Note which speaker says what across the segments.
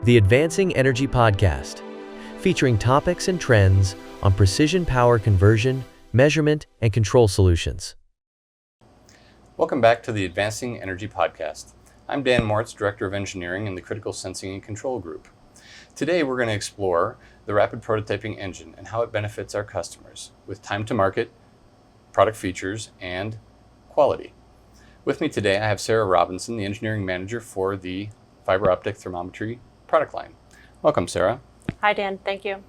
Speaker 1: The Advancing Energy Podcast, featuring topics and trends on precision power conversion, measurement, and control solutions.
Speaker 2: Welcome back to the Advancing Energy Podcast. I'm Dan Moritz, Director of Engineering in the Critical Sensing and Control Group. Today we're going to explore the Rapid Prototyping Engine and how it benefits our customers with time to market, product features, and quality. With me today I have Sarah Robinson, the Engineering Manager for the Fiber Optic Thermometry product line. Welcome, Sarah.
Speaker 3: Hi, Dan. Thank you.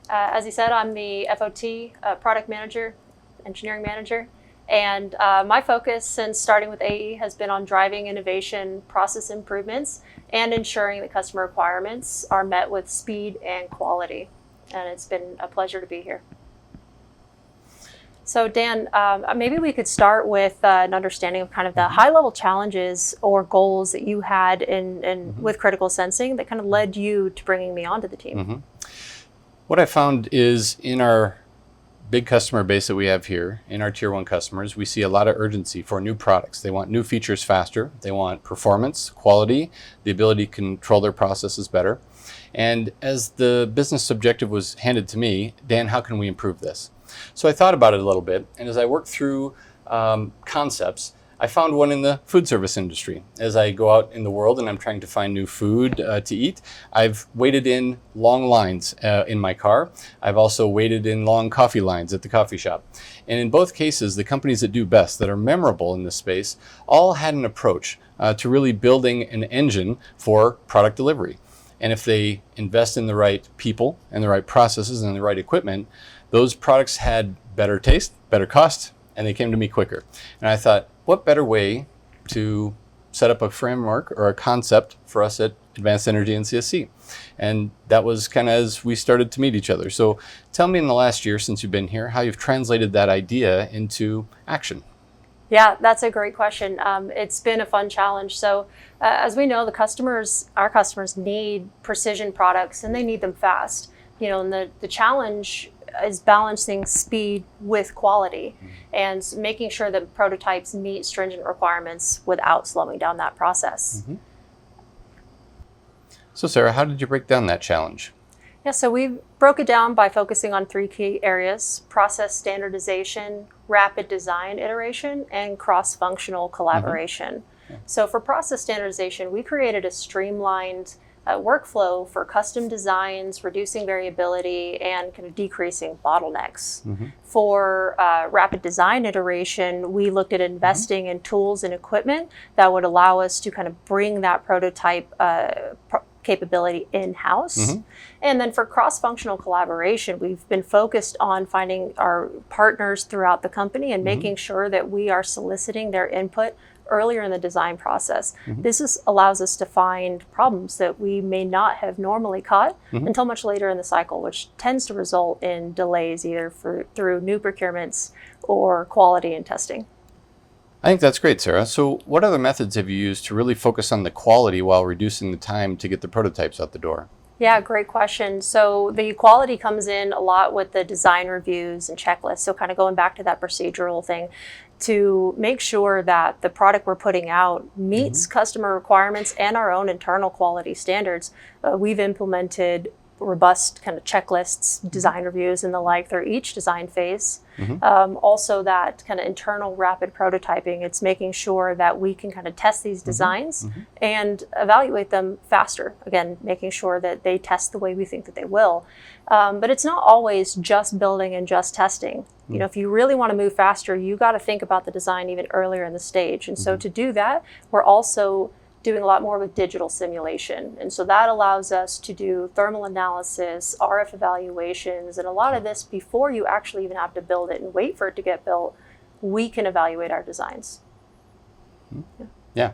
Speaker 3: As you said, I'm the FOT product manager, engineering manager, and my focus since starting with AE has been on driving innovation, process improvements, and ensuring that customer requirements are met with speed and quality. And it's been a pleasure to be here. So Dan, maybe we could start with an understanding of kind of the high-level challenges or goals that you had with critical sensing that kind of led you to bringing me onto the team.
Speaker 2: What I found is in our big customer base that we have here, in our Tier 1 customers, we see a lot of urgency for new products. They want new features faster. They want performance, quality, the ability to control their processes better. And as the business objective was handed to me, Dan, how can we improve this? So I thought about it a little bit, and as I worked through concepts, I found one in the food service industry. As I go out in the world and I'm trying to find new food to eat, I've waited in long lines in my car. I've also waited in long coffee lines at the coffee shop. And in both cases, the companies that do best, that are memorable in this space, all had an approach to really building an engine for product delivery. And if they invest in the right people and the right processes and the right equipment, those products had better taste, better cost, and they came to me quicker. And I thought, what better way to set up a framework or a concept for us at Advanced Energy and CSC? And that was kind of as we started to meet each other. So tell me in the last year since you've been here, how you've translated that idea into action.
Speaker 3: Yeah, that's a great question. It's been a fun challenge. So as we know, our customers need precision products and they need them fast. You know, and the challenge is balancing speed with quality and making sure that prototypes meet stringent requirements without slowing down that process.
Speaker 2: So Sarah, how did you break down that challenge?
Speaker 3: Yeah, so we broke it down by focusing on 3 key areas: process standardization, rapid design iteration, and cross-functional collaboration. So for process standardization, we created a streamlined workflow for custom designs, reducing variability, and kind of decreasing bottlenecks. For rapid design iteration, we looked at investing in tools and equipment that would allow us to kind of bring that prototype capability in-house. And then for cross-functional collaboration, we've been focused on finding our partners throughout the company and making sure that we are soliciting their input earlier in the design process. This allows us to find problems that we may not have normally caught until much later in the cycle, which tends to result in delays either through new procurements or quality and testing.
Speaker 2: I think that's great, Sarah. So what other methods have you used to really focus on the quality while reducing the time to get the prototypes out the door?
Speaker 3: Yeah, great question. So the quality comes in a lot with the design reviews and checklists. So kind of going back to that procedural thing, to make sure that the product we're putting out meets customer requirements and our own internal quality standards. We've implemented robust kind of checklists, design reviews, and the like through each design phase. Also that kind of internal rapid prototyping, it's making sure that we can kind of test these designs and evaluate them faster. Again, making sure that they test the way we think that they will. But it's not always just building and just testing. You know, if you really want to move faster, you got to think about the design even earlier in the stage. And so to do that, we're also doing a lot more with digital simulation. And so that allows us to do thermal analysis, RF evaluations, and a lot of this before you actually even have to build it and wait for it to get built, we can evaluate our designs.
Speaker 2: Yeah.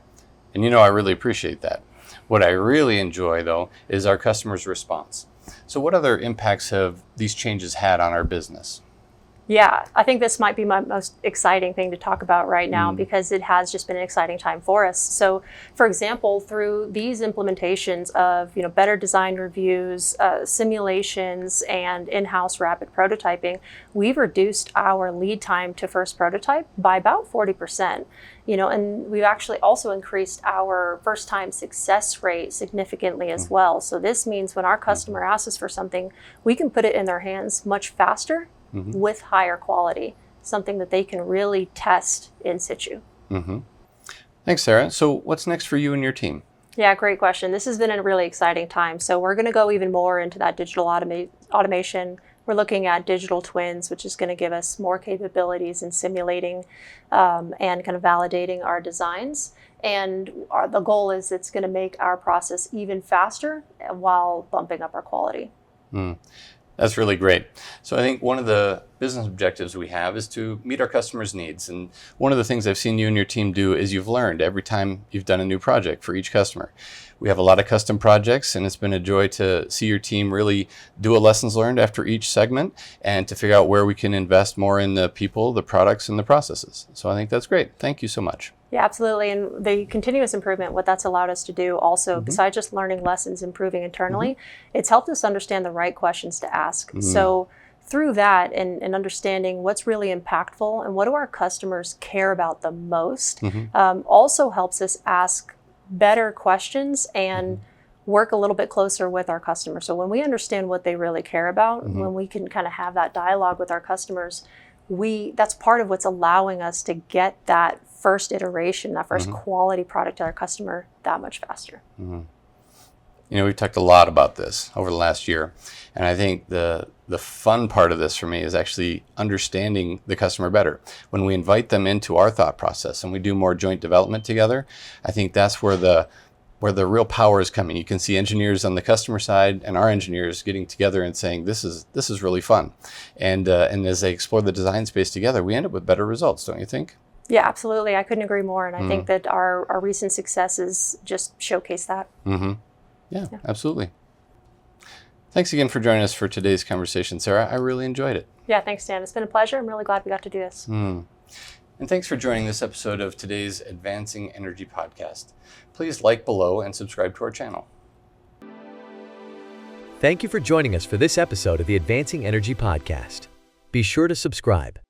Speaker 2: And you know, I really appreciate that. What I really enjoy though is our customers' response. So what other impacts have these changes had on our business?
Speaker 3: Yeah, I think this might be my most exciting thing to talk about right now because it has just been an exciting time for us. So, for example, through these implementations of better design reviews, simulations, and in-house rapid prototyping, we've reduced our lead time to first prototype by about 40%. And we've actually also increased our first-time success rate significantly as well. So this means when our customer asks us for something, we can put it in their hands much faster with higher quality, something that they can really test in situ.
Speaker 2: Thanks, Sarah. So what's next for you and your team?
Speaker 3: Yeah, great question. This has been a really exciting time. So we're going to go even more into that digital automation. We're looking at digital twins, which is going to give us more capabilities in simulating and kind of validating our designs. And the goal is it's going to make our process even faster while bumping up our quality.
Speaker 2: That's really great. So I think one of the business objectives we have is to meet our customers' needs. And one of the things I've seen you and your team do is you've learned every time you've done a new project for each customer. We have a lot of custom projects, and it's been a joy to see your team really do a lessons learned after each segment and to figure out where we can invest more in the people, the products, and the processes. So I think that's great. Thank you so much.
Speaker 3: Yeah, absolutely. And the continuous improvement, what that's allowed us to do also, besides just learning lessons, improving internally, it's helped us understand the right questions to ask. So through that and understanding what's really impactful and what do our customers care about the most, also helps us ask better questions and work a little bit closer with our customers. So when we understand what they really care about, when we can kind of have that dialogue with our customers, that's part of what's allowing us to get that first iteration, that first quality product to our customer that much faster.
Speaker 2: We've talked a lot about this over the last year, and I think the fun part of this for me is actually understanding the customer better. When we invite them into our thought process and we do more joint development together, I think that's where the real power is coming. You can see engineers on the customer side and our engineers getting together and saying, this is really fun. And as they explore the design space together, we end up with better results, don't you think?
Speaker 3: Yeah, absolutely. I couldn't agree more. And I think that our recent successes just showcase that.
Speaker 2: Yeah, absolutely. Thanks again for joining us for today's conversation, Sarah. I really enjoyed it.
Speaker 3: Yeah, thanks, Dan. It's been a pleasure. I'm really glad we got to do this.
Speaker 2: And thanks for joining this episode of today's Advancing Energy podcast. Please like below and subscribe to our channel.
Speaker 1: Thank you for joining us for this episode of the Advancing Energy podcast. Be sure to subscribe.